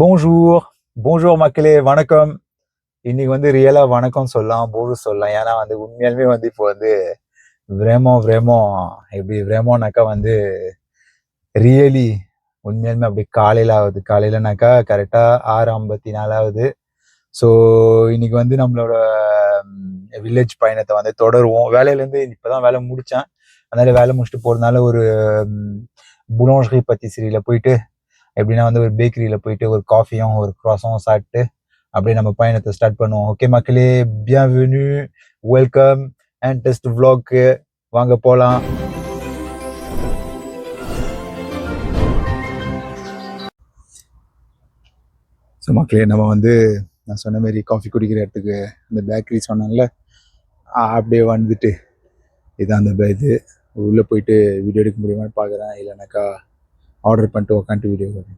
Bonjour, bonjour மக்களே, வணக்கம். இன்னைக்கு வந்து ரியலா வணக்கம் சொல்லலாம், போன்ஜூர் சொல்லலாம். ஏன்னா வந்து உண்மையாலுமே வந்து இப்போ வந்து வேமோ எப்படி வேமோனாக்கா வந்து ரியலி உண்மையாலுமே அப்படி காலையில ஆகுது. காலையிலனாக்கா கரெக்டா 6:54 ஆகுது. ஸோ இன்னைக்கு வந்து நம்மளோட வில்லேஜ் பயணத்தை வந்து தொடருவோம். வேலையிலேருந்து இப்பதான் வேலை முடிச்சேன். அதனால வேலை முடிச்சுட்டு போறதுனால ஒரு புலாங்கரி பத்திசரியில போயிட்டு எப்படின்னா வந்து ஒரு பேக்கரியில போயிட்டு ஒரு காஃபியும் ஒரு க்ராஸும் சாப்பிட்டு அப்படியே நம்ம பயணத்தை ஸ்டார்ட் பண்ணுவோம். ஓகே மக்களே, பியன்வெனு, வெல்கம் அண்ட் டெஸ்ட் vlogக்கு வாங்க போலாம். ஸோ மக்களே, நம்ம வந்து நான் சொன்ன மாதிரி காஃபி குடிக்கிற இடத்துக்கு அந்த பேக்கரி சொன்னாங்கல்ல, அப்படியே வந்துட்டு இதான் அந்த இது உள்ளே போயிட்டு வீடியோ எடுக்க முடியுமான்னு பார்க்குறேன். இல்லைனாக்கா ஆர்டர் பண்ணிட்டு உட்காந்துட்டு வீடியோ வரேன்.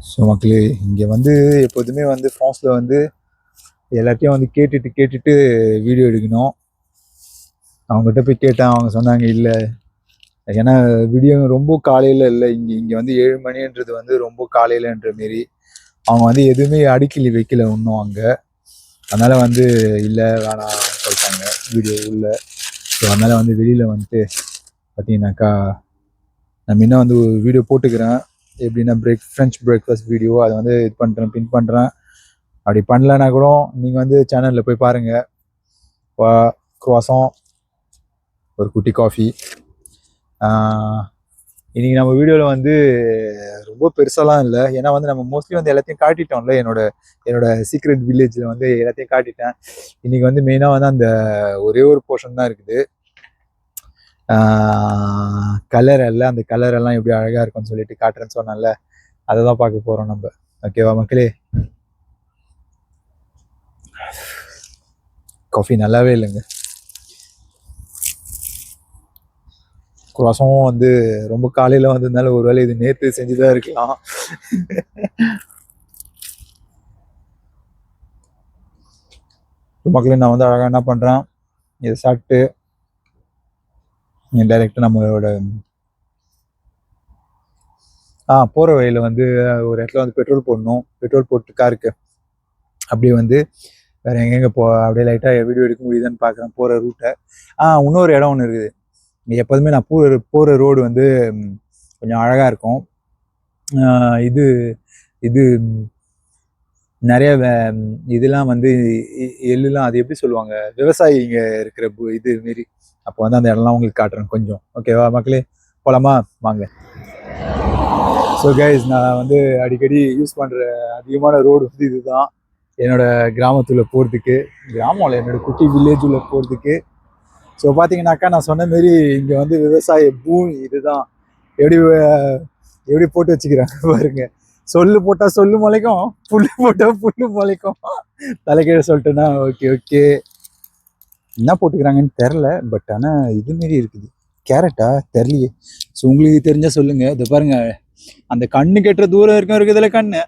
ஸோ மக்களே, இங்கே வந்து எப்போதுமே வந்து ஃப்ரான்ஸில் வந்து எல்லாத்தையும் வந்து கேட்டுட்டு வீடியோ எடுக்கணும். அவங்ககிட்ட போய் கேட்டேன். அவங்க சொன்னாங்க இல்லை, ஏன்னா வீடியோ ரொம்ப காலையில் இல்லை, இங்கே வந்து 7 மணின்றது வந்து ரொம்ப காலையிலன்ற மாரி அவங்க வந்து எதுவுமே அடிக்கலி வைக்கல இன்னும் அங்கே. அதனால் வந்து இல்லை வேணாம் சொல்லிட்டாங்க வீடியோ உள்ள. ஸோ அதனால் வந்து வெளியில் வந்துட்டு பார்த்தீங்கன்னாக்கா நான் இன்னும் வந்து வீடியோ போட்டுக்கிறேன். எப்படின்னா ஃப்ரெஞ்ச் பிரேக்ஃபாஸ்ட் வீடியோ அதை வந்து இது பண்ணுறேன், பின் பண்ணுறேன். அப்படி பண்ணலன்னா கூட நீங்கள் வந்து சேனலில் போய் பாருங்கள். க்ராஸம், ஒரு குட்டி காஃபி. இன்றைக்கி நம்ம வீடியோவில் வந்து ரொம்ப பெருசாலாம் இல்லை, ஏன்னா வந்து நம்ம மோஸ்ட்லி வந்து எல்லாத்தையும் காட்டிட்டோம்ல. என்னோட சீக்ரெட் வில்லேஜில் வந்து எல்லாத்தையும் காட்டிட்டேன். இன்றைக்கி வந்து மெயினாக வந்து அந்த ஒரே ஒரு போர்ஷன் தான் இருக்குது. கலர் எல்லாம் அந்த கலர் எல்லாம் எப்படி அழகாக இருக்கும்னு சொல்லிட்டு காட்டுறேன்னு சொன்னால, அதை தான் பார்க்க போகிறோம் நம்ம. ஓகேவா மக்களே? காஃபி நல்லாவே இல்லைங்க. குவாசம் வந்து ரொம்ப காலையில் வந்ததுனால ஒரு வேளை இது நேற்று செஞ்சுதான் இருக்கலாம். மக்களே, நான் வந்து அழகாக என்ன பண்ணுறேன், இதை சாப்பிட்டு டைரெக்டாக நம்மளோட போகிற வழியில் வந்து ஒரு இடத்துல வந்து பெட்ரோல் போடணும். பெட்ரோல் போட்டு காருக்கு அப்படியே வந்து வேறு எங்கெங்கே அப்படியே லைட்டாக வீடியோ எடுக்க முடியுதுன்னு பார்க்குறேன் போகிற ரூட்டை. இன்னொரு இடம் ஒன்று இருக்குது. எப்போதுமே நான் போகிற ரோடு வந்து கொஞ்சம் அழகாக இருக்கும். இது இது நிறைய இதெல்லாம் வந்து எள்ளுலாம் அது எப்படி சொல்லுவாங்க, விவசாயிங்க இருக்கிற இது மாரி. அப்போ வந்து அந்த இடம்லாம் உங்களுக்கு காட்டுறேன் கொஞ்சம். ஓகேவா மக்களே, போலாமா? வாங்க. ஸோ கைஸ், நான் வந்து அடிக்கடி யூஸ் பண்ணுற அதிகமான ரோடு வந்து இதுதான். என்னோட கிராமத்தில் போகிறதுக்கு, கிராமம் இல்லை, என்னோட குட்டி வில்லேஜ் உள்ள போகிறதுக்கு. ஸோ பார்த்தீங்கன்னாக்கா நான் சொன்ன மாரி இங்கே வந்து விவசாய பூமி இதுதான். எப்படி போட்டு வச்சுக்கிறாங்க பாருங்க. சொல்லு போட்டால் சொல்லு முளைக்கும், புல்லு போட்டால் புல்லு முளைக்கும். தலைக்கீழே சொல்லிட்டேன்னா ஓகே என்ன போட்டுக்கிறாங்கன்னு தெரில. பட் ஆனால் இதுமாரி இருக்குது. கேரட்டா தெரியலையே. ஸோ உங்களுக்கு தெரிஞ்சால் சொல்லுங்கள். இதை பாருங்க, அந்த கண்ணு கெட்டுற தூரம் இருக்குதுல கண்ணு,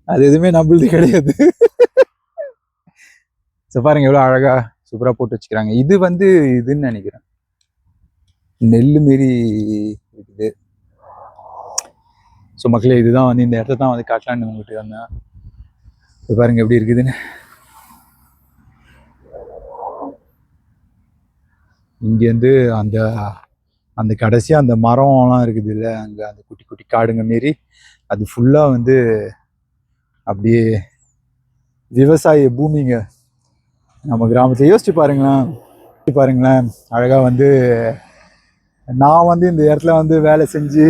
அது எதுவுமே நம்மளுது கிடையாது. ஸோ பாருங்க எவ்வளோ அழகா சூப்பராக போட்டு வச்சுக்கிறாங்க. இது வந்து இதுன்னு நினைக்கிறேன், நெல் மாரி இருக்குது. ஸோ மக்களே, இதுதான் வந்து இந்த இடத்த தான் வந்து காட்டலான்னு உங்கள்கிட்ட வந்தேன். இது பாருங்க எப்படி இருக்குதுன்னு. இங்கேருந்து அந்த அந்த கடைசியாக அந்த மரம்லாம் இருக்குது இல்லை, அங்கே அந்த குட்டி குட்டி காடுங்க மாரி அது ஃபுல்லாக வந்து அப்படியே விவசாய பூமிங்க. நம்ம கிராமத்தை யோசிச்சு பாருங்களேன். அழகாக வந்து நான் வந்து இந்த இடத்துல வந்து வேலை செஞ்சு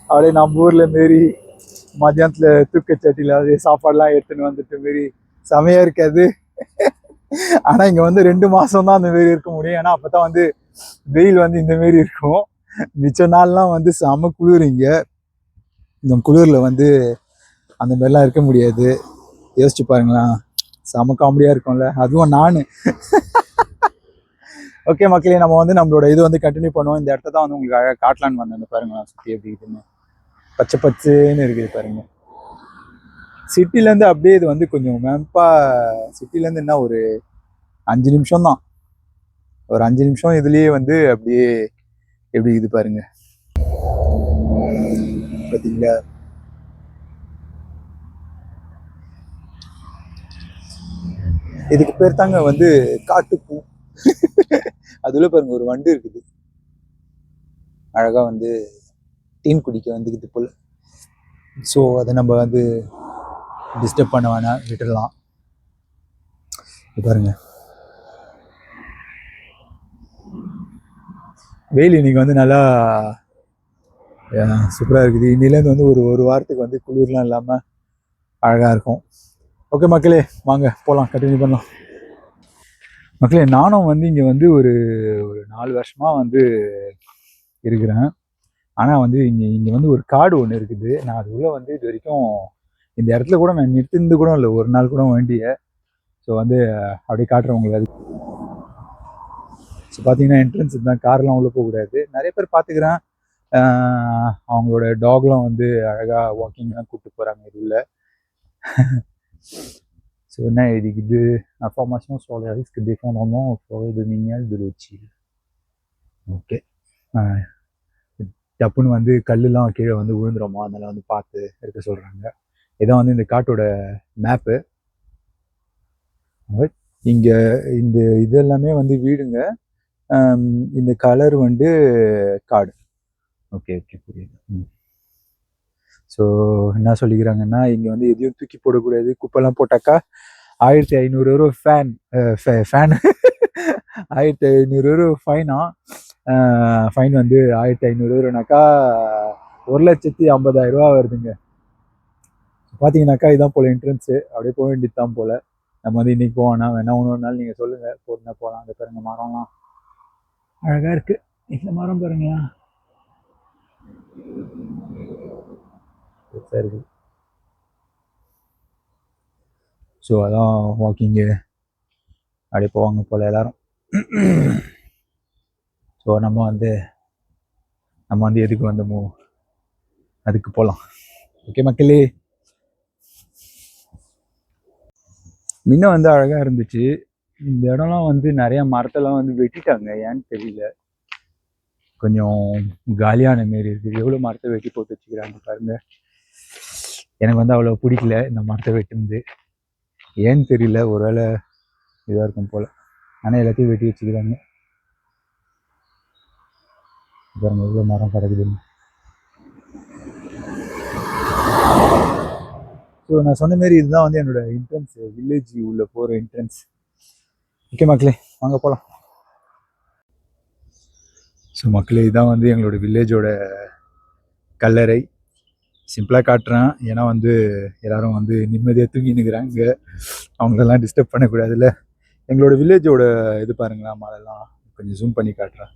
அப்படியே நம்ம ஊரில் மாரி மத்தியானத்தில் தூக்கச்சட்டியில் அது சாப்பாடுலாம் எடுத்துன்னு வந்துட்டு மாரி செமையாக இருக்காது. ஆனால் இங்கே வந்து 2 மாதம் தான் அந்த மாரி இருக்க முடியும். ஏன்னா அப்போ தான் வந்து வெயில் வந்து இந்த மாரி இருக்கும். மிச்ச நாள்லாம் வந்து செம குளிர். இங்கே இந்த குளிரில் வந்து அந்த மாதிரிலாம் இருக்க முடியாது. யோசிச்சு பாருங்களேன், செம காமெடியாக இருக்கும்ல. அதுவும் நான் ஓகே மக்களே, நம்ம வந்து நம்மளோட இது வந்து கண்டினியூ பண்ணுவோம். இந்த இடத்த தான் வந்து உங்களுக்கு அழகாக காட்டலான்னு வந்தேன். பாருங்களேன் சுற்றி எப்படி இருக்குதுன்னு, பச்சைன்னு இருக்குது பாருங்க. சிட்டிலேருந்து அப்படியே இது வந்து கொஞ்சம் சிட்டிலேருந்து என்ன ஒரு 5 நிமிஷம் தான், ஒரு 5 நிமிஷம் இதுலேயே வந்து அப்படியே எப்படி இது பாருங்க. பார்த்தீங்களா? இதுக்கு பேர் தாங்க வந்து காட்டுப்பூ. அதுல பாருங்க ஒரு வண்டு இருக்குது, அழகா வந்து டீன் குடிக்க வந்துக்குது போல. ஸோ அதை நம்ம வந்து டிஸ்டர்ப் பண்ண வேணாம், விட்டுடலாம். பாருங்க வெயில் இன்னைக்கு வந்து நல்லா சூப்பராக இருக்குது. இன்னிலேருந்து வந்து ஒரு வாரத்துக்கு வந்து குளிர்லாம் இல்லாமல் அழகாக இருக்கும். ஓகே மக்களே, வாங்க போகலாம், கண்டினியூ பண்ணலாம். மக்களே, நானும் வந்து இங்கே வந்து ஒரு 4 வருஷமாக வந்து இருக்கிறேன். ஆனால் வந்து இங்கே வந்து ஒரு காடு ஒன்று இருக்குது. நான் அது உள்ள வந்து இது வரைக்கும் இந்த இடத்துல கூட நான் நிறுத்திருந்து கூட இல்லை, ஒரு நாள் கூட வேண்டிய. ஸோ வந்து அப்படியே காட்டுறேன் உங்களுக்கு. அது ஸோ பார்த்தீங்கன்னா என்ட்ரன்ஸ் தான், கார்லாம் உள்ளே போகக்கூடாது. நிறைய பேர் பார்த்துக்கிறேன், அவங்களோட டாக்லாம் வந்து அழகாக வாக்கிங்லாம் கூப்பிட்டு போகிறாங்க இது உள்ள. ஸோ என்ன எழுதிக்குது, information sur les risques d'effondrement aux forêts domaniales de l'Autil. Okay, டப்புன்னு வந்து கல்லுலாம் கீழே வந்து விழுந்துருமா, அதனால வந்து பார்த்து இருக்க சொல்கிறாங்க. இதான் வந்து இந்த காட்டோட மேப்பு. இங்கே இந்த இது எல்லாமே வந்து வீடுங்க, இந்த கலர் வந்து காடு. ஓகே ஓகே, புரியுது. ஸோ என்ன சொல்லிக்கிறாங்கன்னா, இங்கே வந்து எதையும் தூக்கி போடக்கூடாது, குப்பைலாம் போட்டாக்கா 1500 € ஃபேன் 1500 € ஃபைனா. ஃபைன் வந்து 1500 €னாக்கா 1,50,000 ரூபா வருதுங்க. பார்த்தீங்கன்னாக்கா இதான் போல் என்ட்ரன்ஸு. அப்படியே போக வேண்டியது தான் போல். நம்ம வந்து இன்னைக்கு போவோம்னா வேணா இன்னொரு நாள் நீங்கள் சொல்லுங்கள், போட்டுனா போகலாம். அந்த பாருங்க மரம்லாம் அழகாக இருக்குது. இந்த மரம் பாருங்களா, இருக்குது. ஸோ அதான் வாக்கிங்கு அப்படியே போவாங்க போல் எல்லாரும். ஸோ நம்ம வந்து எதுக்கு வந்தோமோ அதுக்கு போகலாம். ஓகே மக்களே, முன்ன வந்து அழகாக இருந்துச்சு. இந்த இடம்லாம் வந்து நிறைய மரத்தெல்லாம் வந்து வெட்டிட்டாங்க, ஏன்னு தெரியல. கொஞ்சம் காலியான மாரி இருக்குது. எவ்வளோ மரத்தை வெட்டி போட்டு வச்சுக்கிறாங்க பாருங்க. எனக்கு வந்து அவ்வளோ பிடிக்கல இந்த மரத்தை வெட்டுந்து, ஏன்னு தெரியல. ஒருவேளை இதாக இருக்கும் போல். ஆனால் எல்லாத்தையும் வெட்டி வச்சுக்கிறாங்க பாருங்க, எவ்வளோ மரம் கிடக்குதுன்னு. ஸோ நான் சொன்ன மாரி இதுதான் வந்து என்னோட என்ட்ரன்ஸ், வில்லேஜ் உள்ள போகிற என்ட்ரன்ஸ். ஓகே மக்களே, வாங்க போகலாம். ஸோ மக்களே, இதுதான் வந்து எங்களோட வில்லேஜோட கல்லறை. சிம்பிளாக காட்டுறேன், ஏன்னா வந்து எல்லாரும் வந்து நிம்மதியாக தூங்கினுக்கிறாங்க, அவங்களெல்லாம் டிஸ்டர்ப் பண்ணக்கூடாதுல்ல. எங்களோட வில்லேஜோட இது பாருங்களா, அதெல்லாம் கொஞ்சம் ஜூம் பண்ணி காட்டுறேன்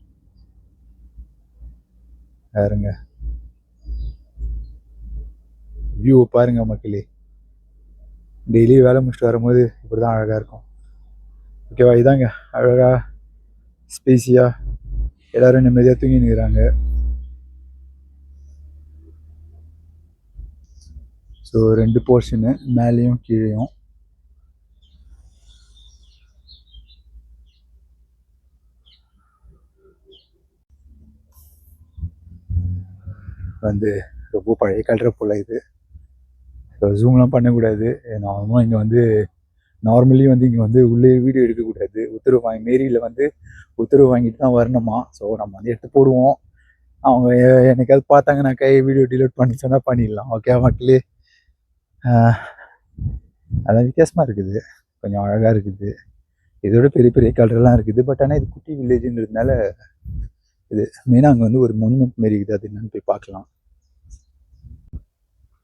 பாருங்க. வியூ பாருங்க மக்களே, டெய்லி வேலை முடிச்சுட்டு வரும்போது இப்படி தான் அழகாக இருக்கும். ஓகேவா? இதாங்க அழகாக ஸ்பேஸியாக எல்லோரும் நிம்மதியாக தூங்கினுக்கிறாங்க. ஸோ 2 போர்ஷனு, மேலேயும் கீழேயும். வந்து ரொம்ப பழைய கல்ற போல் இது. ஸோ ஜூம்லாம் பண்ணக்கூடாது. நார்மலாக இங்கே வந்து நார்மலி வந்து இங்கே வந்து உள்ளே வீடியோ எடுக்கக்கூடாது, உத்தரவு வாங்கி மேரியில் வந்து உத்தரவு வாங்கிட்டு தான் வரணுமா. ஸோ நம்ம வந்து எடுத்து போடுவோம். அவங்க என்னைக்காவது பார்த்தாங்கனாக்கா வீடியோ டிலீட் பண்ணி சொன்னால் பண்ணிடலாம். ஓகே மக்களே, அதான் வித்தியாசமாக இருக்குது, கொஞ்சம் அழகாக இருக்குது. இதோட பெரிய பெரிய கலர்லாம் இருக்குது. பட் ஆனால் இது குட்டி வில்லேஜுன்றதுனால இது மெயினாக அங்கே வந்து ஒரு மொனுமெண்ட் மாரி இருக்குது, அது என்னன்னு போய் பார்க்கலாம்.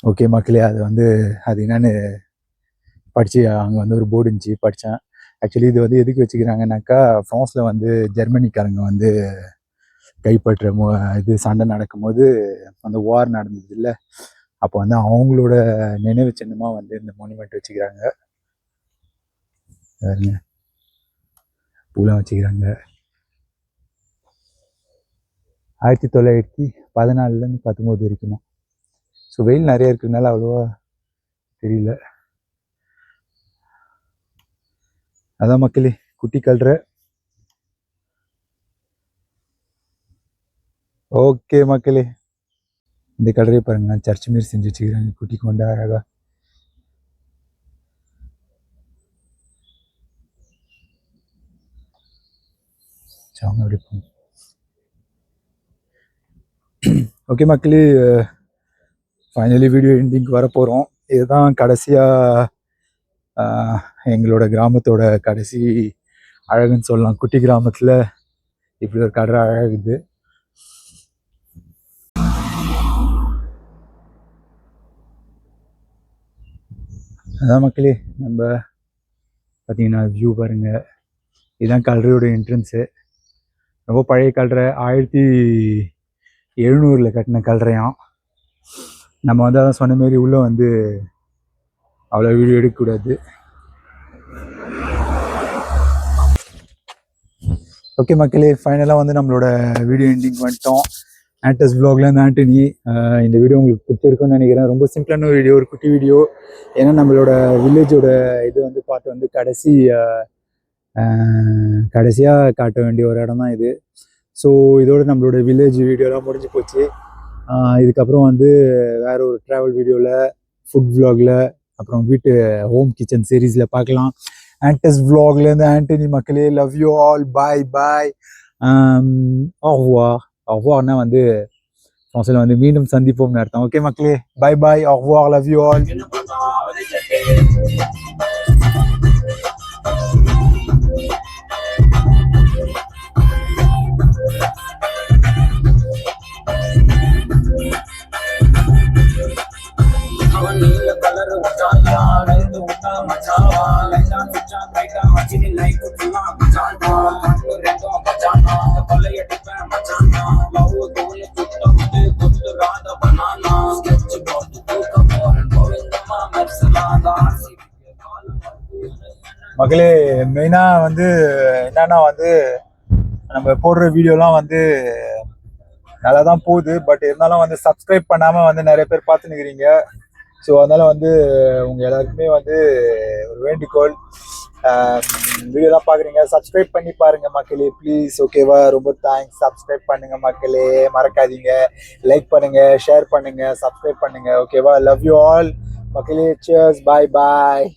ஓகே மக்களே, அது என்னன்னு படித்து அங்கே வந்து ஒரு போர்டு இருந்துச்சு, படித்தேன். ஆக்சுவலி இது வந்து எதுக்கு வச்சுக்கிறாங்கனாக்கா, ஃப்ரான்ஸில் வந்து ஜெர்மனிக்காரங்க வந்து கைப்பற்ற இது சண்டை நடக்கும்போது, அந்த வார் நடந்தது இல்லை, அப்போ வந்து அவங்களோட நினைவு சின்னமாக வந்து இந்த மொனுமெண்ட் வச்சுக்கிறாங்க. பூலாம் வச்சுக்கிறாங்க. 1914 19 வரைக்குமா. ஸோ வெயில் நிறைய இருக்கிறதுனால அவ்வளோவா தெரியல. அதான் மக்களே, குட்டி கல்ற. ஓகே மக்களே, இந்த கலரே பாருங்களேன், சர்ச் மாரி செஞ்சு வச்சுக்கிறாங்க குட்டி கொண்ட அழகா. அவங்க அப்படி போங்க. ஓகே மக்களே, ஃபைனலி வீடியோ எண்டிங்க்கு வர போகிறோம். இதுதான் கடைசியாக எங்களோட கிராமத்தோட கடைசி அழகுன்னு சொல்லலாம். குட்டி கிராமத்தில் இப்படி ஒரு கடற்கரை அழகுது. அதான் மக்களே, நம்ம பார்த்தீங்கன்னா வியூ பாருங்கள். இதுதான் கல்லறையோட என்ட்ரன்ஸு. ரொம்ப பழைய கல்லறை, 1700 கட்டின கல்லறையாம். நம்ம வந்து அதான் சொன்ன மாரி உள்ளே வந்து அவ்வளோ வீடியோ எடுக்கக்கூடாது. ஓகே மக்களே, ஃபைனலாக வந்து நம்மளோட வீடியோ எண்டிங் வந்துட்டோம். ஆண்டஸ் வ்ளாக்லேருந்து ஆண்டனி. இந்த வீடியோ உங்களுக்கு பிடிச்சிருக்குன்னு நினைக்கிறேன். ரொம்ப சிம்பிளான வீடியோ, ஒரு குட்டி வீடியோ. ஏன்னா நம்மளோட வில்லேஜோட இது வந்து பார்ட் வந்து கடைசியாக காட்ட வேண்டிய ஒரு இடம் தான் இது. ஸோ இதோட நம்மளோட வில்லேஜ் வீடியோலாம் முடிஞ்சு போச்சு. இதுக்கப்புறம் வந்து வேற ஒரு ட்ராவல் வீடியோவில், ஃபுட் வ்ளாகில், அப்புறம் வீட்டு ஹோம் கிச்சன் சீரீஸில் பார்க்கலாம். ஆண்டஸ் வ்ளாக்லேருந்து ஆண்டனி மக்களே. Love you all. Bye bye. அவ்வார்னா வந்து ஃப்ரான்ஸில் வந்து மீண்டும் சந்திப்போம்னு அர்த்தம். ஓகே மக்களே, பை பாய். அவ்வார். Love you all. மக்களே, மெயினாக வந்து என்னன்னா வந்து நம்ம போடுற வீடியோலாம் வந்து நல்லா தான் போகுது. பட் இருந்தாலும் வந்து சப்ஸ்கிரைப் பண்ணாமல் வந்து நிறைய பேர் பார்த்துன்னுக்கிறீங்க. ஸோ அதனால் வந்து உங்கள் எல்லாருக்குமே வந்து ஒரு வேண்டுகோள், வீடியோலாம் பார்க்குறீங்க, சப்ஸ்கிரைப் பண்ணி பாருங்கள் மக்களே ப்ளீஸ். ஓகேவா? ரொம்ப தேங்க்ஸ். சப்ஸ்கிரைப் பண்ணுங்கள் மக்களே, மறக்காதீங்க. லைக் பண்ணுங்கள், ஷேர் பண்ணுங்கள், சப்ஸ்கிரைப் பண்ணுங்கள். ஓகேவா? லவ் யூ ஆல் மக்களே. சியர்ஸ். பாய் பாய்.